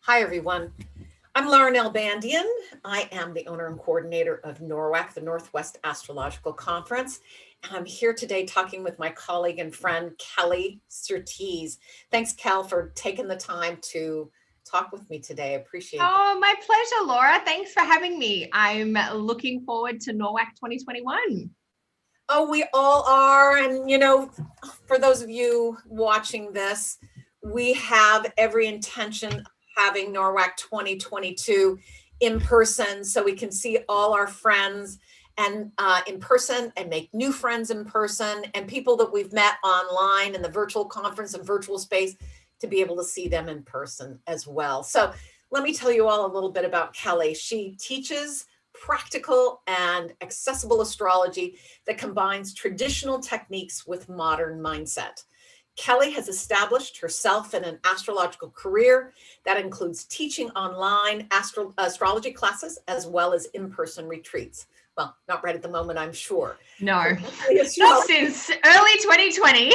Hi, everyone. I'm Lauren Elbandian. I am the owner and coordinator of NORWAC, the Northwest Astrological Conference. And I'm here today talking with my colleague and friend, Kelly Surtees. Thanks, Kel, for taking the time to talk with me today. I appreciate it. Oh, my pleasure, Laura. Thanks for having me. I'm looking forward to NORWAC 2021. Oh, we all are. And, for those of you watching this, we have every intention of having NORWAC 2022 in person so we can see all our friends and in person and make new friends in person and people that we've met online in the virtual conference and virtual space to be able to see them in person as well. So let me tell you all a little bit about Kelly. She teaches practical and accessible astrology that combines traditional techniques with modern mindset. Kelly has established herself in an astrological career that includes teaching online astrology classes as well as in-person retreats. Well, not right at the moment, I'm sure. No, not since early 2020. Yeah.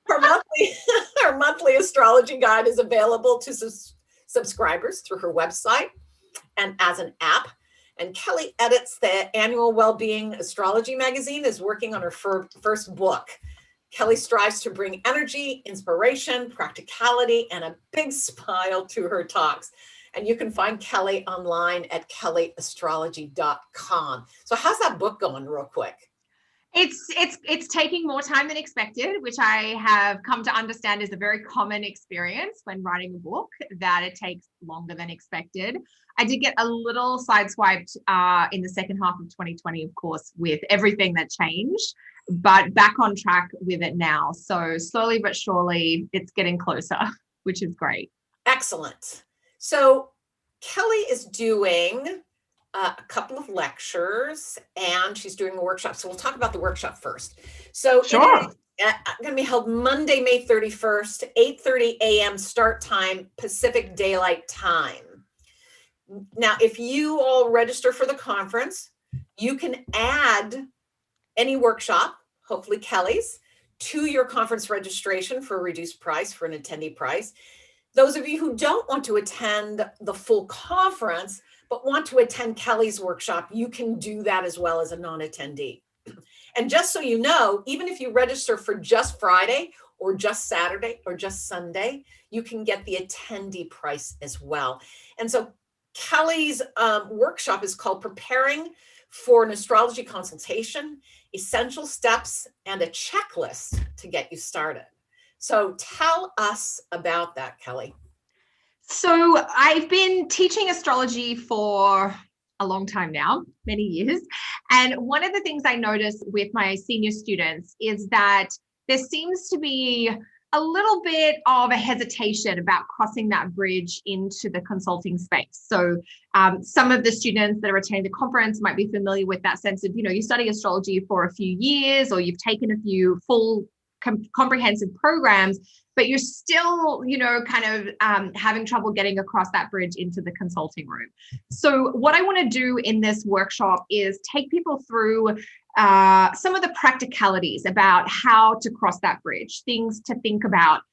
Her monthly astrology guide is available to subscribers through her website and as an app. And Kelly edits the annual Wellbeing Astrology magazine, is working on her first book. Kelly strives to bring energy, inspiration, practicality, and a big smile to her talks. And you can find Kelly online at kellyastrology.com. So how's that book going real quick? It's taking more time than expected, which I have come to understand is a very common experience when writing a book, that it takes longer than expected. I did get a little sideswiped in the second half of 2020, of course, with everything that changed, but back on track with it now. So slowly but surely, it's getting closer, which is great. Excellent. So Kelly is doing a couple of lectures and she's doing a workshop. So we'll talk about the workshop first. So sure. It is going to be held Monday, May 31st, 8:30 a.m. start time, Pacific Daylight Time. Now, if you all register for the conference, you can add any workshop, hopefully Kelly's, to your conference registration for a reduced price, for an attendee price. Those of you who don't want to attend the full conference, but want to attend Kelly's workshop, you can do that as well as a non-attendee. And just so you know, even if you register for just Friday or just Saturday or just Sunday, you can get the attendee price as well. And so Kelly's workshop is called Preparing for an Astrology Consultation, Essential Steps, and a Checklist to Get You Started. So tell us about that, Kelly. So I've been teaching astrology for a long time now, many years. And one of the things I notice with my senior students is that there seems to be a little bit of a hesitation about crossing that bridge into the consulting space. So some of the students that are attending the conference might be familiar with that sense of, you study astrology for a few years, or you've taken a few full comprehensive programs, but you're still, kind of having trouble getting across that bridge into the consulting room. So what I want to do in this workshop is take people through some of the practicalities about how to cross that bridge, things to think about.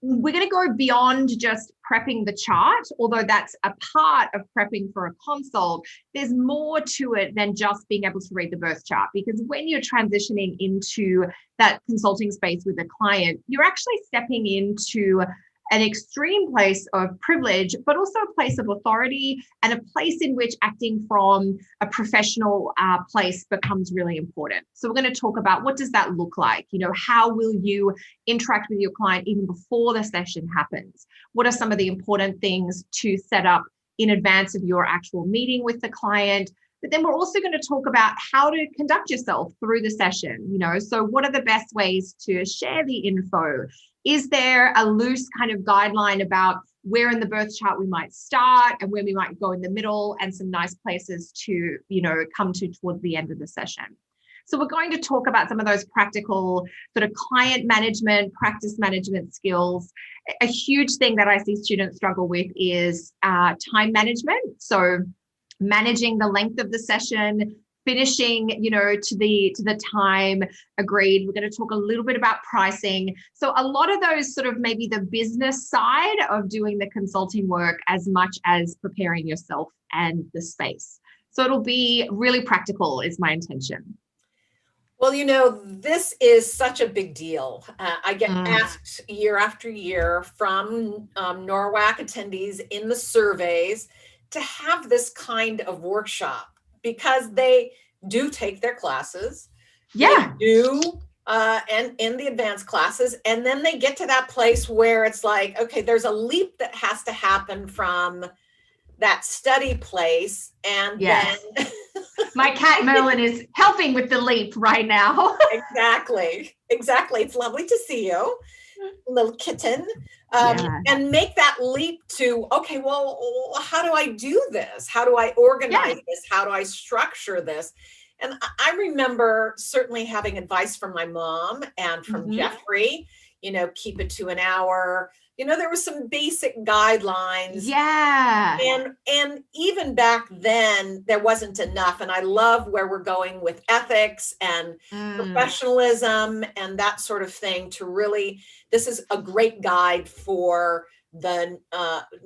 We're going to go beyond just prepping the chart, although that's a part of prepping for a consult. There's more to it than just being able to read the birth chart, because when you're transitioning into that consulting space with a client, you're actually stepping into an extreme place of privilege, but also a place of authority and a place in which acting from a professional place becomes really important. So we're going to talk about, what does that look like? How will you interact with your client even before the session happens? What are some of the important things to set up in advance of your actual meeting with the client? But then we're also going to talk about how to conduct yourself through the session. So what are the best ways to share the info? Is there a loose kind of guideline about where in the birth chart we might start and where we might go in the middle, and some nice places to, come to towards the end of the session? So we're going to talk about some of those practical sort of client management, practice management skills. A huge thing that I see students struggle with is time management. So managing the length of the session, finishing, to the time agreed. We're going to talk a little bit about pricing. So a lot of those sort of maybe the business side of doing the consulting work as much as preparing yourself and the space. So it'll be really practical is my intention. Well, this is such a big deal. I get asked year after year from NORWAC attendees in the surveys to have this kind of workshop because they do take their classes. Yeah. They do, and in the advanced classes, and then they get to that place where it's like, okay, there's a leap that has to happen from that study place, and yes. then my cat Merlin is helping with the leap right now. Exactly. It's lovely to see you, little kitten. Yeah. And make that leap to, okay, well, how do I do this? How do I organize this? How do I structure this? And I remember certainly having advice from my mom and from Jeffrey, keep it to an hour. There were some basic guidelines. Yeah. And even back then, there wasn't enough. And I love where we're going with ethics and professionalism and that sort of thing to really, this is a great guide for the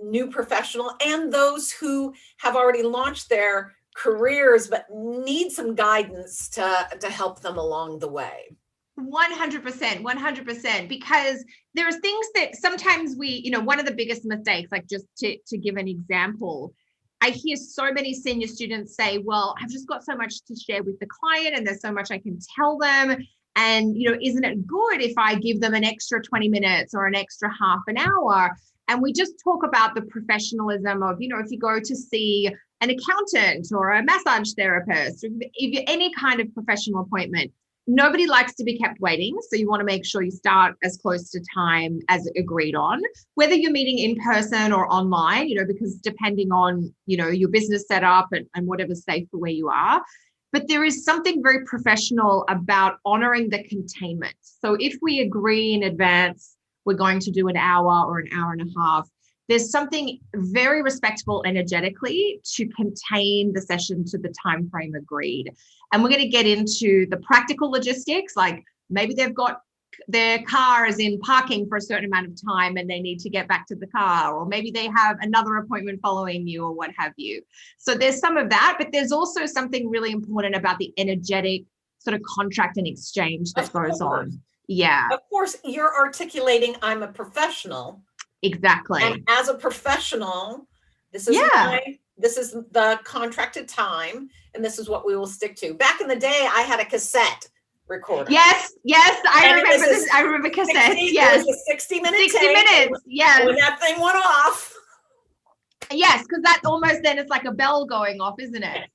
new professional and those who have already launched their careers but need some guidance to help them along the way. 100%, because there are things that sometimes we, one of the biggest mistakes, like just to give an example, I hear so many senior students say, well, I've just got so much to share with the client and there's so much I can tell them. And, isn't it good if I give them an extra 20 minutes or an extra half an hour? And we just talk about the professionalism of, if you go to see an accountant or a massage therapist, if any kind of professional appointment, nobody likes to be kept waiting. So you want to make sure you start as close to time as agreed on, whether you're meeting in person or online, because depending on, your business setup and whatever's safe for where you are. But there is something very professional about honoring the containment. So if we agree in advance, we're going to do an hour or an hour and a half, there's something very respectful energetically to contain the session to the time frame agreed. And we're going to get into the practical logistics, like maybe they've got their car is in parking for a certain amount of time and they need to get back to the car, or maybe they have another appointment following you or what have you. So there's some of that, but there's also something really important about the energetic sort of contract and exchange that goes on. Yeah. Of course, you're articulating, I'm a professional. Exactly. And as a professional, this is the contracted time, and this is what we will stick to. Back in the day, I had a cassette recorder. Yes, I remember this. I remember cassettes. Yes, it was a 60-minute 60 minutes. Yes. When that thing went off. Yes, because that almost then it's like a bell going off, isn't it?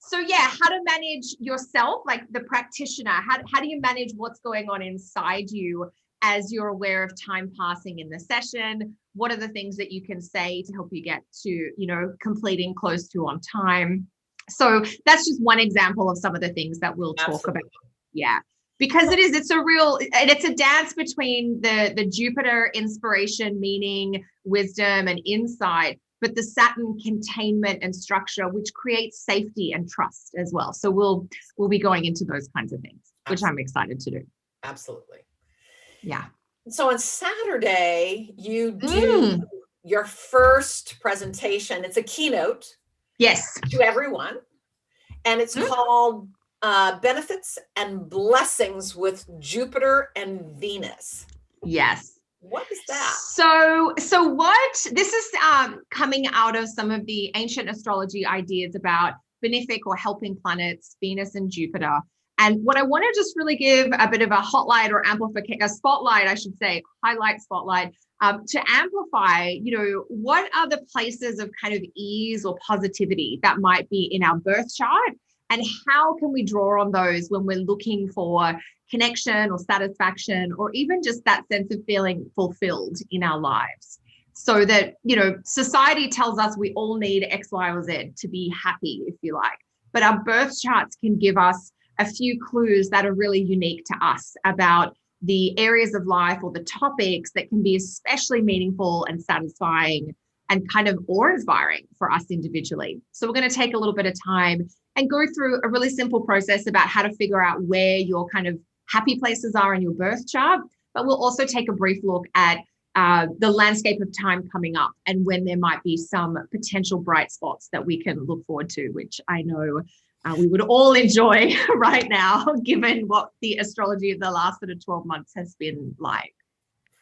So yeah, how to manage yourself, like the practitioner. How do you manage what's going on inside you as you're aware of time passing in the session? What are the things that you can say to help you get to, completing close to on time? So that's just one example of some of the things that we'll talk about. Yeah, because it's a dance between the Jupiter inspiration, meaning, wisdom and insight, but the Saturn containment and structure, which creates safety and trust as well. So we'll be going into those kinds of things, which I'm excited to do. Absolutely. Yeah. So on Saturday, you do your first presentation. It's a keynote. Yes. To everyone. And it's called Benefits and Blessings with Jupiter and Venus. Yes. What is that? So this is coming out of some of the ancient astrology ideas about benefic or helping planets, Venus and Jupiter. And what I want to just really give a bit of a hotlight or amplification, a spotlight, I should say, highlight spotlight, to amplify, what are the places of kind of ease or positivity that might be in our birth chart, and how can we draw on those when we're looking for connection or satisfaction, or even just that sense of feeling fulfilled in our lives. So that, society tells us we all need X, Y, or Z to be happy, if you like. But our birth charts can give us a few clues that are really unique to us about the areas of life or the topics that can be especially meaningful and satisfying and kind of awe-inspiring for us individually. So we're going to take a little bit of time and go through a really simple process about how to figure out where your kind of happy places are in your birth chart. But we'll also take a brief look at the landscape of time coming up and when there might be some potential bright spots that we can look forward to, which I know we would all enjoy right now, given what the astrology of the last sort of 12 months has been like.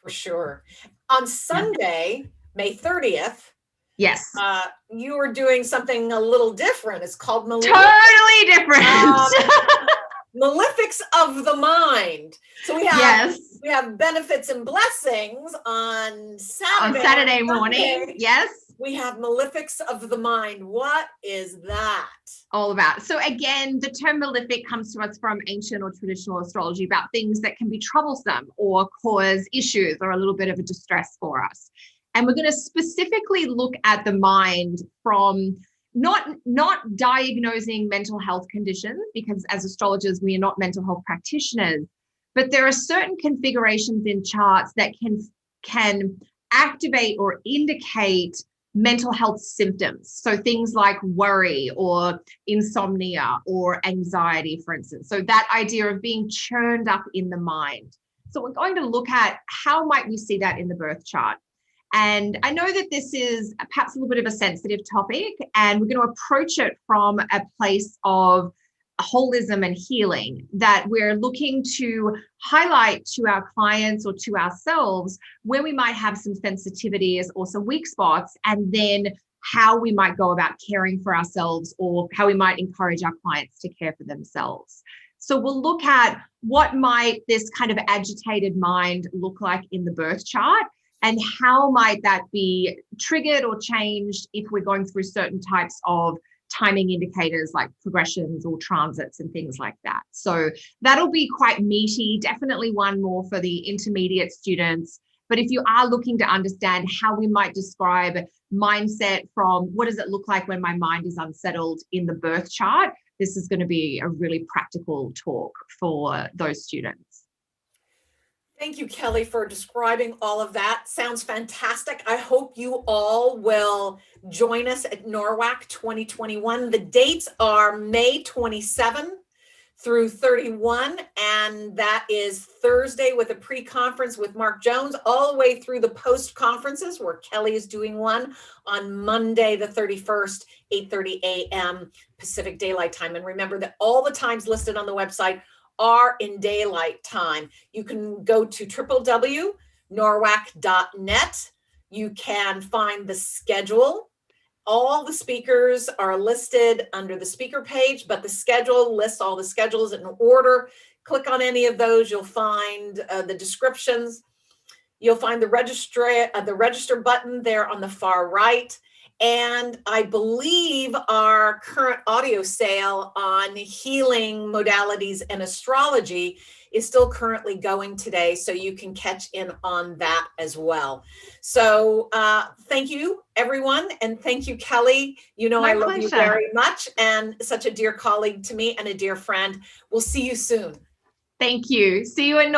For sure. On Sunday, May 30th, yes, you are doing something a little different. It's called totally different. Malefics of the Mind. So we have benefits and blessings on Saturday morning. Yes. We have malefics of the mind. What is that all about? So again, the term malefic comes to us from ancient or traditional astrology about things that can be troublesome or cause issues or a little bit of a distress for us. And we're going to specifically look at the mind from not diagnosing mental health conditions, because as astrologers, we are not mental health practitioners, but there are certain configurations in charts that can activate or indicate mental health symptoms. So things like worry or insomnia or anxiety, for instance. So that idea of being churned up in the mind. So we're going to look at how might we see that in the birth chart. And I know that this is perhaps a little bit of a sensitive topic, and we're going to approach it from a place of holism and healing, that we're looking to highlight to our clients or to ourselves where we might have some sensitivities or some weak spots, and then how we might go about caring for ourselves or how we might encourage our clients to care for themselves. So we'll look at what might this kind of agitated mind look like in the birth chart, and how might that be triggered or changed if we're going through certain types of timing indicators like progressions or transits and things like that. So that'll be quite meaty, definitely one more for the intermediate students. But if you are looking to understand how we might describe mindset from what does it look like when my mind is unsettled in the birth chart, this is going to be a really practical talk for those students. Thank you, Kelly, for describing all of that. Sounds fantastic. I hope you all will join us at NORWAC 2021. The dates are May 27 through 31, and that is Thursday with a pre-conference with Mark Jones, all the way through the post-conferences where Kelly is doing one on Monday the 31st, 8:30 a.m. Pacific Daylight Time. And remember that all the times listed on the website are in daylight time. You can go to www.norwac.net. You can find the schedule. All the speakers are listed under the speaker page, but the schedule lists all the schedules in order. Click on any of those. You'll find the descriptions. You'll find the register button there on the far right. And I believe our current audio sale on healing modalities and astrology is still currently going today, so you can catch in on that as well. So thank you, everyone, and thank you, Kelly. You know, I love you very much, and such a dear colleague to me and a dear friend. We'll see you soon. Thank you. See you in